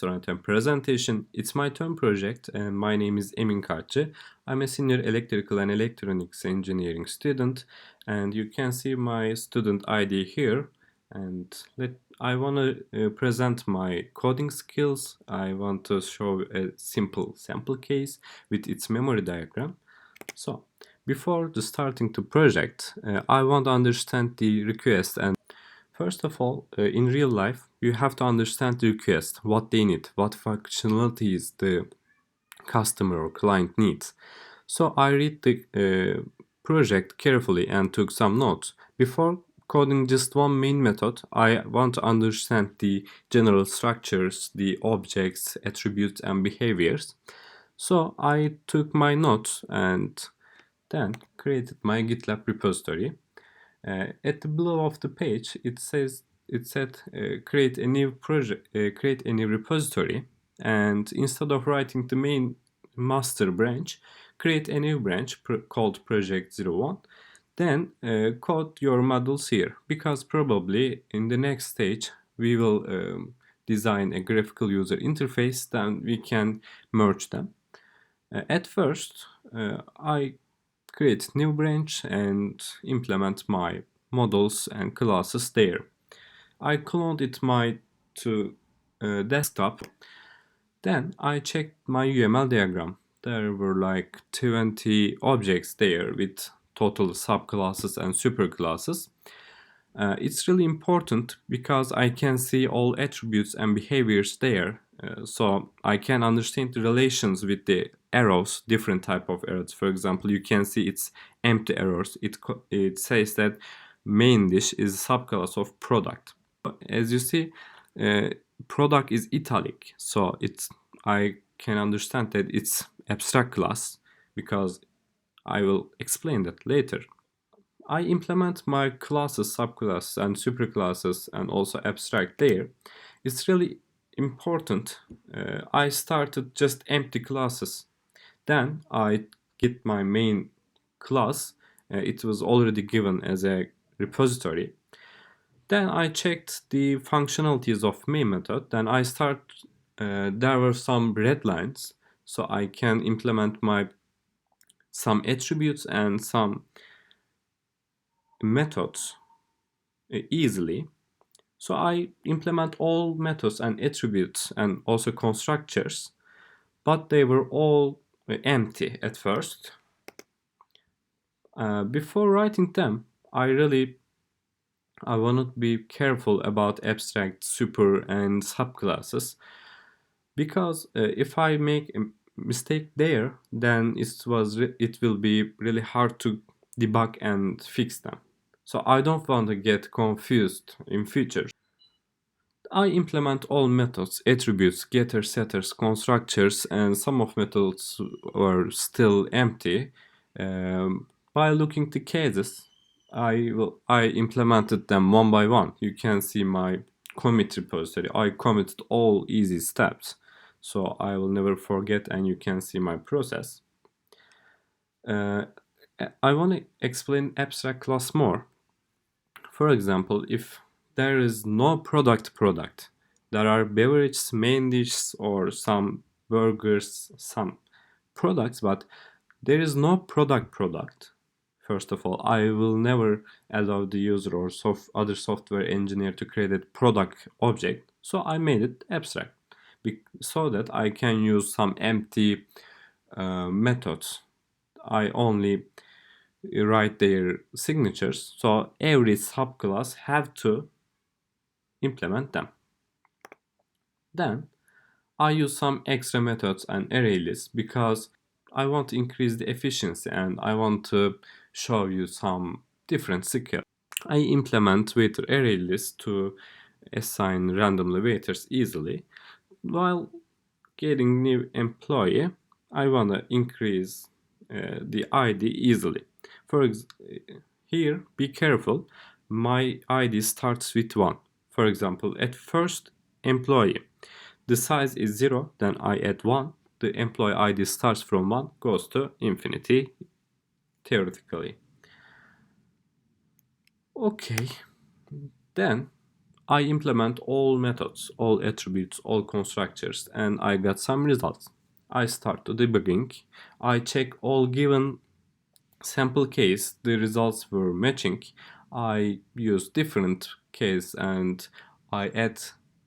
And presentation. It's my turn project and my name is Emin Kartcı. I'm a senior electrical and electronics engineering student and you can see my student ID here and I want to present my coding skills. I want to show a simple sample case with its memory diagram. So before the starting the project, I want to understand the request. And first of all, in real life, you have to understand the request, what they need, what functionalities the customer or client needs. So I read the project carefully and took some notes. Before coding just one main method, I want to understand the general structures, the objects, attributes, and behaviors. So I took my notes and then created my GitLab repository. At the below of the page, it said create a new project, create a new repository, and instead of writing the main master branch, create a new branch called project01. Then code your modules here, because probably in the next stage we will design a graphical user interface. Then we can merge them. At first, I create new branch and implement my models and classes there. I cloned it to desktop. Then I checked my UML diagram. There were like 20 objects there with total subclasses and superclasses. It's really important because I can see all attributes and behaviors there. So I can understand the relations with the arrows, different type of arrows. For example, you can see it's empty arrows. It says that main dish is a subclass of product. As you see, product is italic, so I can understand that it's abstract class because I will explain that later. I implement my classes, subclasses, and superclasses, and also abstract there. It's really important. I started just empty classes. Then I get my main class. It was already given as a repository. Then I checked the functionalities of main method. Then I start. There were some red lines, so I can implement some attributes and some methods easily. So I implement all methods and attributes and also constructors, but they were all empty at first. Before writing them, I want to be careful about abstract, super, and subclasses because if I make a mistake there, then it will be really hard to debug and fix them. So I don't want to get confused in future. I implement all methods, attributes, getters, setters, constructors, and some of methods were still empty. By looking to cases, I implemented them one by one. You can see my commit repository. I committed all easy steps, so I will never forget, and you can see my process. I want to explain abstract class more. For example, if there is no product, there are beverages, main dishes, or some burgers, some products, but there is no product. First of all, I will never allow the user or other software engineer to create a product object, so I made it abstract so that I can use some empty methods. I only write their signatures, so every subclass have to implement them. Then I use some extra methods and array lists because I want to increase the efficiency and I want to show you some different skills. I implement waiter array list to assign randomly waiters easily. While getting new employee, I want to increase the ID easily. Here, be careful. My ID starts with 1. For example, at first employee, the size is 0, then I add 1. The employee ID starts from 1, goes to infinity, theoretically. Okay, then I implement all methods, all attributes, all constructors, and I got some results. I start the debugging. I check all given sample case, the results were matching. I use different case and I add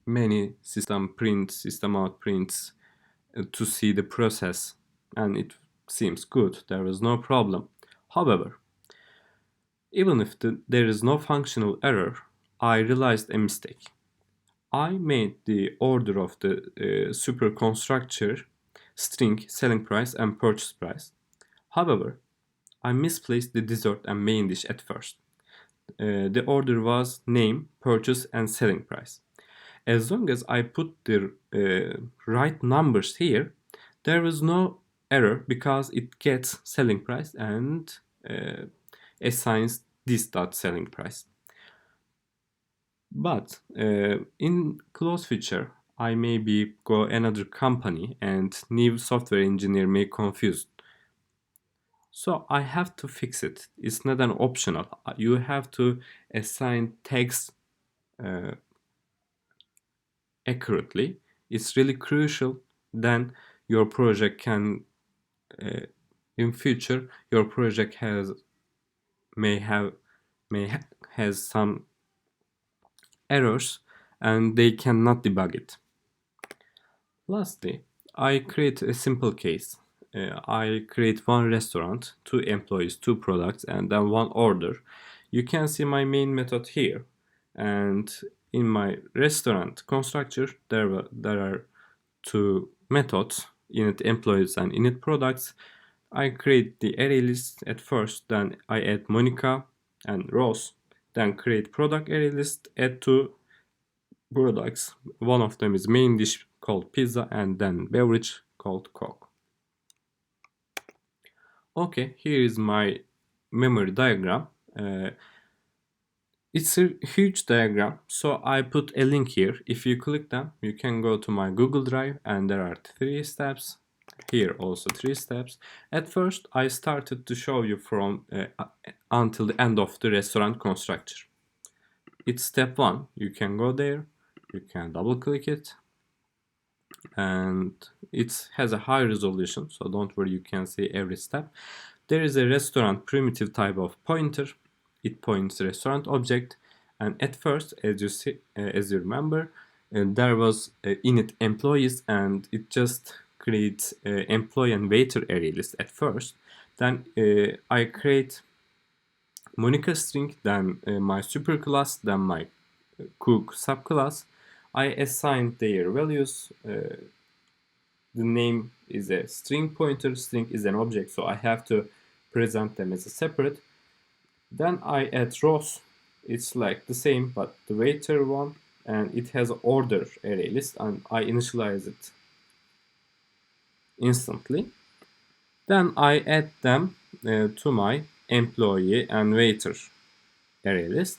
many system prints, system out prints to see the process, and it seems good. There is no problem. However, even if there is no functional error, I realized a mistake. I made the order of the super constructor string selling price and purchase price. However, I misplaced the dessert and main dish at first. The order was name, purchase, and selling price. As long as I put the right numbers here, there is no error because it gets selling price and assigns this dot selling price. But in close feature, I maybe go another company and new software engineer may confuse. So I have to fix it. It's not an optional. You have to assign tags uh, accurately. It's really crucial. Then your project can, in future, your project may have has some errors, and they cannot debug it. Lastly, I create a simple case. I create one restaurant, two employees, two products, and then one order. You can see my main method here. And in my restaurant constructor, there are two methods, init employees and init products. I create the array list at first, then I add Monica and Rose, then create product array list, add two products. One of them is main dish called pizza and then beverage called Coke. Okay, here is my memory diagram. It's a huge diagram, so I put a link here. If you click them, you can go to my Google Drive and there are 3 steps. Here also 3 steps. At first, I started to show you from until the end of the restaurant constructor. It's step 1. You can go there. You can double click it. And it has a high resolution, so don't worry, you can see every step. There is a restaurant primitive type of pointer. It points restaurant object, and at first, as you remember, there was init employees, and it just creates employee and waiter array list at first. Then I create Monica string, then my superclass, then my cook subclass. I assign their values. The name is a string pointer, string is an object, so I have to present them as a separate. Then I add rows. It's like the same, but the waiter one, and it has an order array list, and I initialize it instantly. Then I add them to my employee and waiter array list.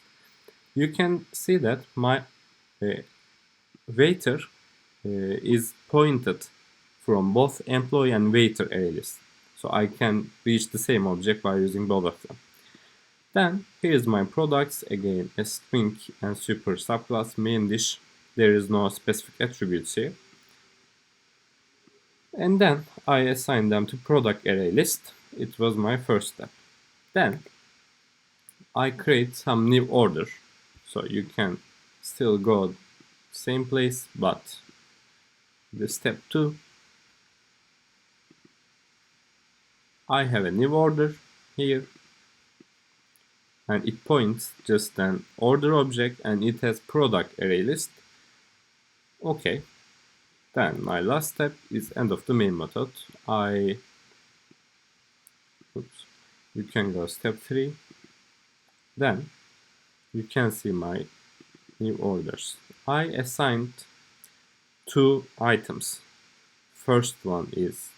You can see that my waiter is pointed from both employee and waiter array list. So I can reach the same object by using both of them. Then here's my products, again a string and super subclass main dish. There is no specific attributes here. And then I assign them to product array list. It was my first step. Then I create some new order. So you can still go same place, but the step 2, I have a new order here, and it points just an order object, and it has product array list. Okay, then my last step is end of the main method. You can go step 3. Then you can see my new orders. I assigned 2 items. First one is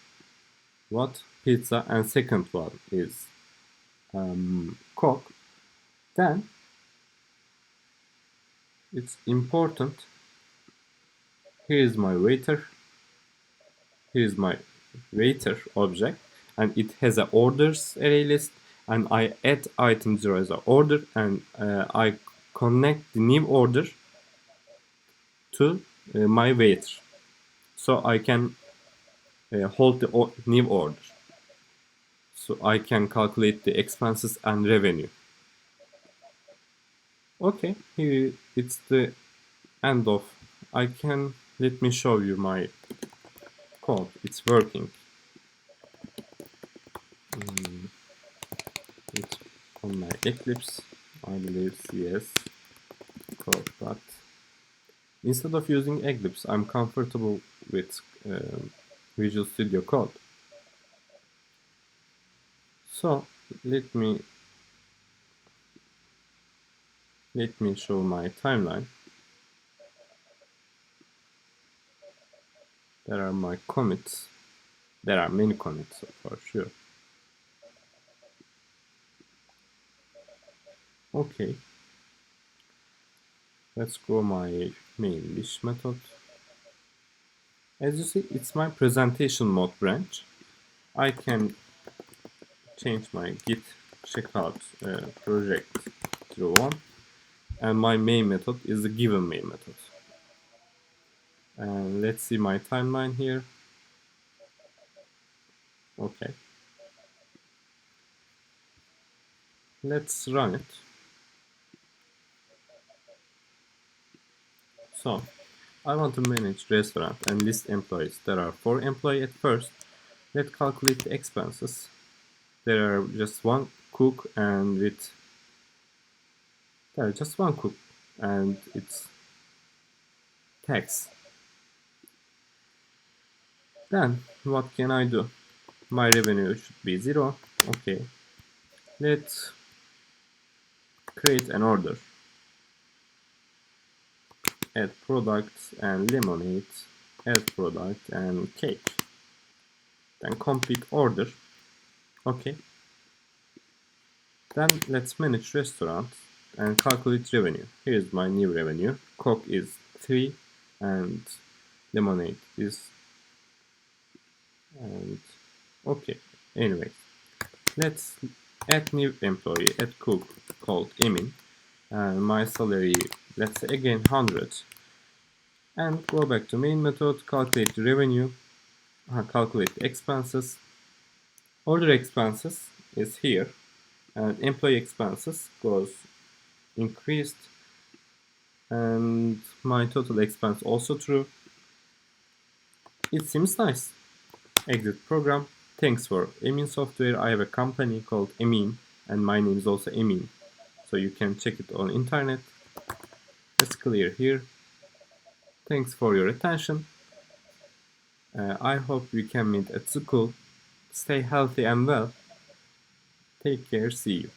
what? Pizza, and second one is Coke. Then it's important. Here is my waiter. Here is my waiter object, and it has an orders array list, and I add item 0 as an order, and I connect the new order to my waiter, so I can hold the new order. So I can calculate the expenses and revenue. Okay, here it's the end of. Let me show you my code. It's working. It's on my Eclipse, I believe CS code, but instead of using Eclipse, I'm comfortable with Visual Studio Code. So let me show my timeline. There are my commits. There are many commits for sure. Okay. Let's go my main wish method. As you see, it's my presentation mode branch. I can change my git checkout project 01, and my main method is the given main method. And let's see my timeline here. Okay. Let's run it. So, I want to manage restaurant and list employees. There are 4 employees at first. Let's calculate the expenses. There are just one cook and there is just one cook and it's tax. Then what can I do? My revenue should be 0. Okay. Let's create an order. Add products and lemonade. Add product and cake. Then complete order. Okay. Then let's manage restaurant and calculate revenue. Here's my new revenue. Coke is 3 and lemonade is and okay. Anyway, let's add new employee, add cook called Emin, and my salary, let's say again 100, and go back to main method, calculate the revenue, calculate the expenses. Order expenses is here, and employee expenses goes increased, and my total expense also true. It seems nice. Exit program. Thanks for Emin software. I have a company called Emin, and my name is also Emin, so you can check it on internet. Let's clear here. Thanks for your attention. I hope we can meet at school. Stay healthy and well. Take care. See you.